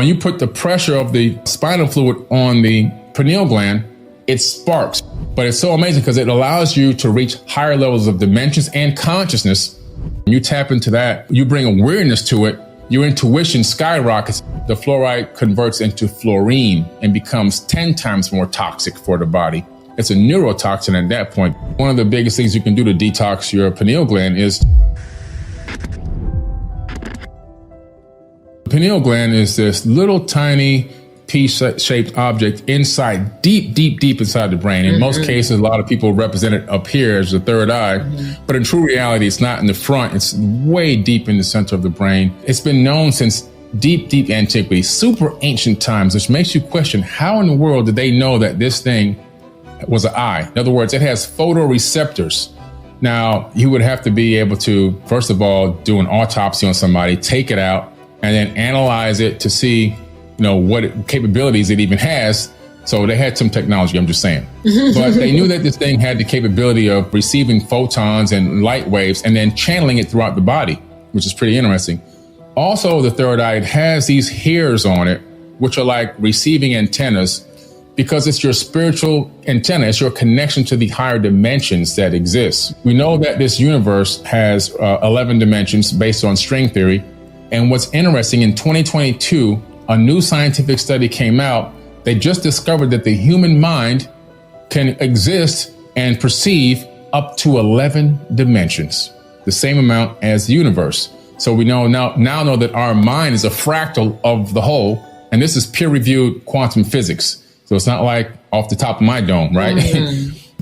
When you put the pressure of the spinal fluid on the pineal gland, it sparks. But it's so amazing because it allows you to reach higher levels of dimensions and consciousness. When you tap into that, you bring awareness to it, your intuition skyrockets. The fluoride converts into fluorine and becomes 10 times more toxic for the body. It's a neurotoxin at that point. One of the biggest things you can do to detox your pineal gland is the pineal gland is this little tiny pea-shaped object inside, deep inside the brain. In most cases, a lot of people represent it up here as the third eye, but in true reality, it's not in the front. It's way deep in the center of the brain. It's been known since deep antiquity, super ancient times, which makes you question how in the world did they know that this thing was an eye? In other words, it has photoreceptors. Now, you would have to be able to, first of all, do an autopsy on somebody, take it out, and then analyze it to see what capabilities it even has. So they had some technology, I'm just saying. But they knew that this thing had the capability of receiving photons and light waves and then channeling it throughout the body, which is pretty interesting. Also, the third eye, it has these hairs on it, which are like receiving antennas, because it's your spiritual antenna. It's your connection to the higher dimensions that exist. We know that this universe has 11 dimensions based on string theory. And what's interesting, in 2022, a new scientific study came out. They just discovered that the human mind can exist and perceive up to 11 dimensions, the same amount as the universe. So we now know that our mind is a fractal of the whole, and this is peer-reviewed quantum physics. So it's not like off the top of my dome, right?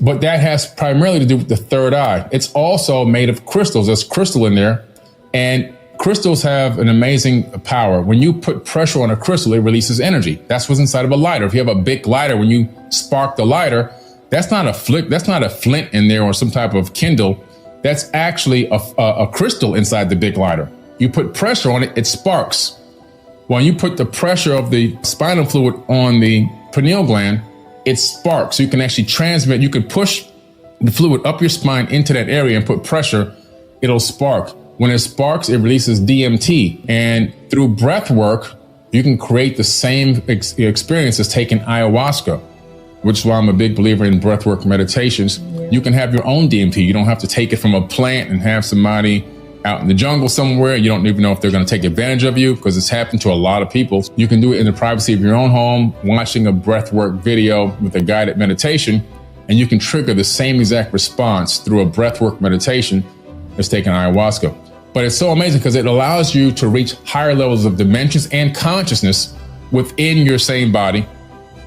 But that has primarily to do with the third eye. It's also made of crystals. There's crystal in there, and crystals have an amazing power. When you put pressure on a crystal, it releases energy. That's what's inside of a lighter. If you have a big lighter, when you spark the lighter, that's not a flint in there or some type of Kindle. That's actually a crystal inside the big lighter. You put pressure on it, it sparks. When you put the pressure of the spinal fluid on the pineal gland, it sparks. So you can actually transmit, you can push the fluid up your spine into that area and put pressure, it'll spark. When it sparks, it releases DMT. And through breath work, you can create the same experience as taking ayahuasca, which is why I'm a big believer in breathwork meditations. You can have your own DMT. You don't have to take it from a plant and have somebody out in the jungle somewhere. You don't even know if they're going to take advantage of you, because it's happened to a lot of people. You can do it in the privacy of your own home, watching a breathwork video with a guided meditation, and you can trigger the same exact response through a breathwork meditation as taking ayahuasca. But it's so amazing because it allows you to reach higher levels of dimensions and consciousness within your same body.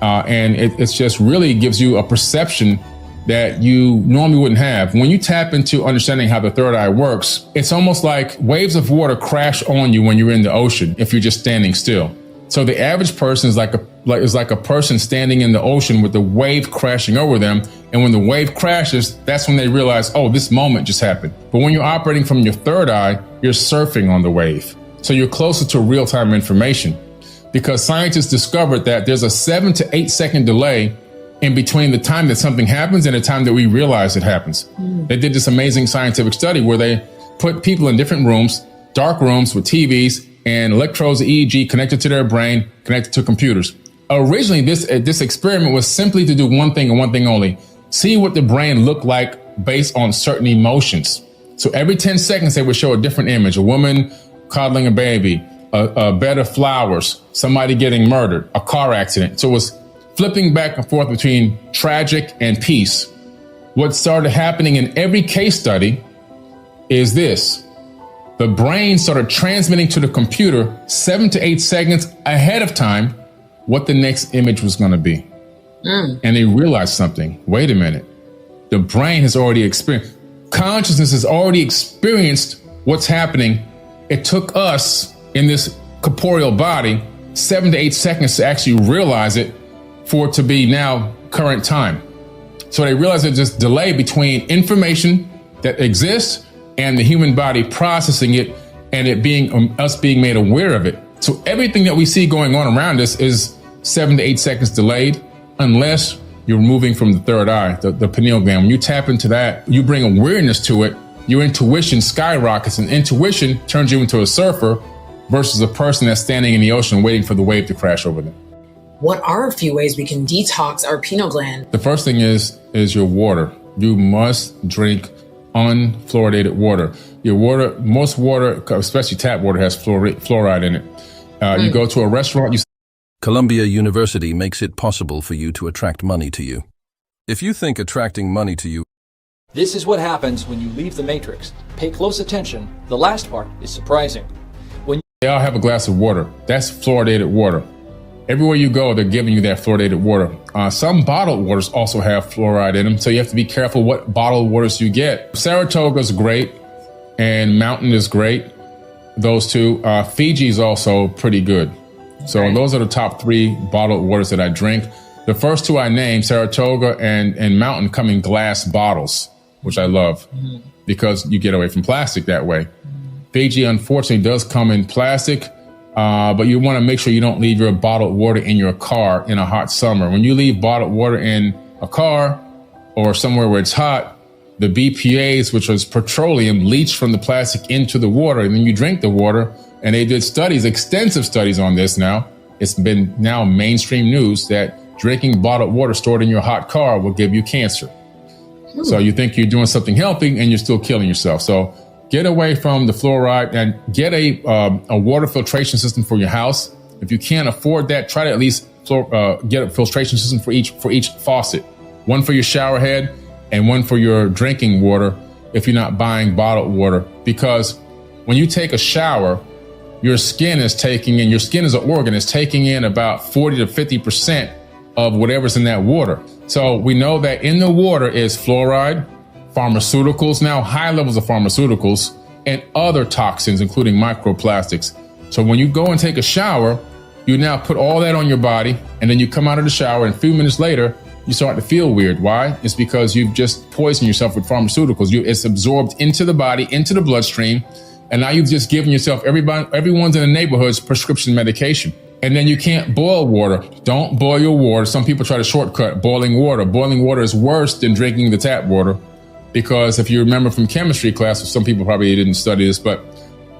And it's just really gives you a perception that you normally wouldn't have. When you tap into understanding how the third eye works, it's almost like waves of water crash on you when you're in the ocean if you're just standing still. So the average person is like a person standing in the ocean with the wave crashing over them. And when the wave crashes, that's when they realize, oh, this moment just happened. But when you're operating from your third eye, you're surfing on the wave. So you're closer to real-time information, because scientists discovered that there's a 7 to 8 second delay in between the time that something happens and the time that we realize it happens. They did this amazing scientific study where they put people in different rooms, dark rooms with TVs and electrodes of EEG connected to their brain, connected to computers. Originally, this experiment was simply to do one thing and one thing only: see what the brain looked like based on certain emotions. So every 10 seconds, they would show a different image: a woman coddling a baby, a bed of flowers, somebody getting murdered, a car accident. So it was flipping back and forth between tragic and peace. What started happening in every case study is this: the brain started transmitting to the computer 7 to 8 seconds ahead of time what the next image was going to be. And they realized something. Wait a minute. The brain has already experienced, consciousness has already experienced what's happening. It took us in this corporeal body 7 to 8 seconds to actually realize it, for it to be now current time. So they realized there's this delay between information that exists and the human body processing it, and it being us being made aware of it. So everything that we see going on around us is 7 to 8 seconds delayed, unless you're moving from the third eye, the pineal gland. When you tap into that, you bring awareness to it, your intuition skyrockets, and intuition turns you into a surfer. versus a person that's standing in the ocean waiting for the wave to crash over them. What are a few ways we can detox our pineal gland? The first thing is your water. You must drink unfluoridated water. Your water, most water, especially tap water, has fluoride in it. You go to a restaurant, Columbia University makes it possible for you to attract money to you. If you think attracting money to you... This is what happens when you leave the matrix. Pay close attention. The last part is surprising. They all have a glass of water. That's fluoridated water. Everywhere you go, they're giving you that fluoridated water. Some bottled waters also have fluoride in them, so you have to be careful what bottled waters you get. Saratoga is great, and Mountain is great. Those two. Fiji is also pretty good. So those are the top 3 bottled waters that I drink. The first 2 I named, Saratoga and Mountain, come in glass bottles, which I love because you get away from plastic that way. Fiji, unfortunately, does come in plastic. But you want to make sure you don't leave your bottled water in your car in a hot summer. When you leave bottled water in a car or somewhere where it's hot, the BPAs, which is petroleum, leach from the plastic into the water, and then you drink the water. And they did studies, extensive studies on this now. It's been now mainstream news that drinking bottled water stored in your hot car will give you cancer. So you think you're doing something healthy and you're still killing yourself. So get away from the fluoride and get a water filtration system for your house. If you can't afford that, try to at least get a filtration system for each faucet. One for your shower head and one for your drinking water if you're not buying bottled water. Because when you take a shower, your skin is taking in, your skin as an organ is taking in about 40 to 50% of whatever's in that water. So we know that in the water is fluoride, pharmaceuticals, now high levels of pharmaceuticals, and other toxins, including microplastics. So when you go and take a shower, you now put all that on your body, and then you come out of the shower, and a few minutes later, you start to feel weird. Why? It's because you've just poisoned yourself with pharmaceuticals. It's absorbed into the body, into the bloodstream, and now you've just given yourself, everyone's in the neighborhood's prescription medication. And then you can't boil water. Don't boil your water. Some people try to shortcut boiling water. Boiling water is worse than drinking the tap water. Because if you remember from chemistry class, some people probably didn't study this, but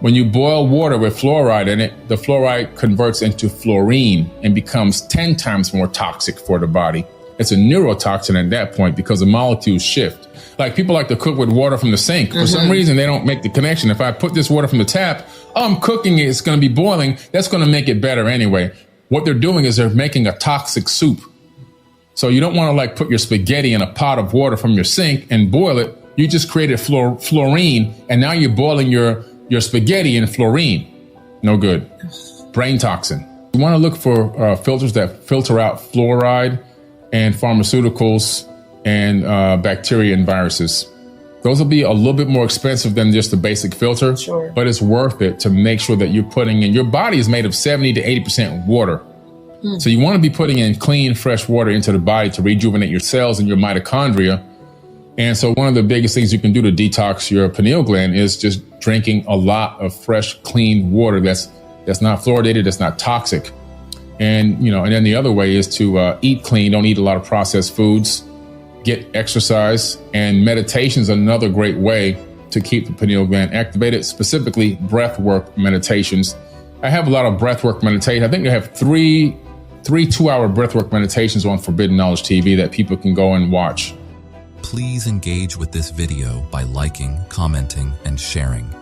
when you boil water with fluoride in it, the fluoride converts into fluorine and becomes 10 times more toxic for the body. It's a neurotoxin at that point because the molecules shift. Like people like to cook with water from the sink. For some reason, they don't make the connection. If I put this water from the tap, I'm cooking it, it's going to be boiling. That's going to make it better anyway. What they're doing is they're making a toxic soup. So you don't want to like put your spaghetti in a pot of water from your sink and boil it. You just created fluorine, and now you're boiling your spaghetti in fluorine. No good. Brain toxin. You want to look for filters that filter out fluoride and pharmaceuticals and bacteria and viruses. Those will be a little bit more expensive than just the basic filter, but it's worth it to make sure that you're putting in, your body is made of 70 to 80% water. So you want to be putting in clean, fresh water into the body to rejuvenate your cells and your mitochondria. And so one of the biggest things you can do to detox your pineal gland is just drinking a lot of fresh, clean water that's not fluoridated, that's not toxic. And, and then the other way is to eat clean, don't eat a lot of processed foods, get exercise, and meditation is another great way to keep the pineal gland activated, specifically breath work meditations. I have a lot of breath work meditation. I think I have three 2-hour breath work meditations on Forbidden Knowledge TV that people can go and watch. Please engage with this video by liking, commenting, and sharing.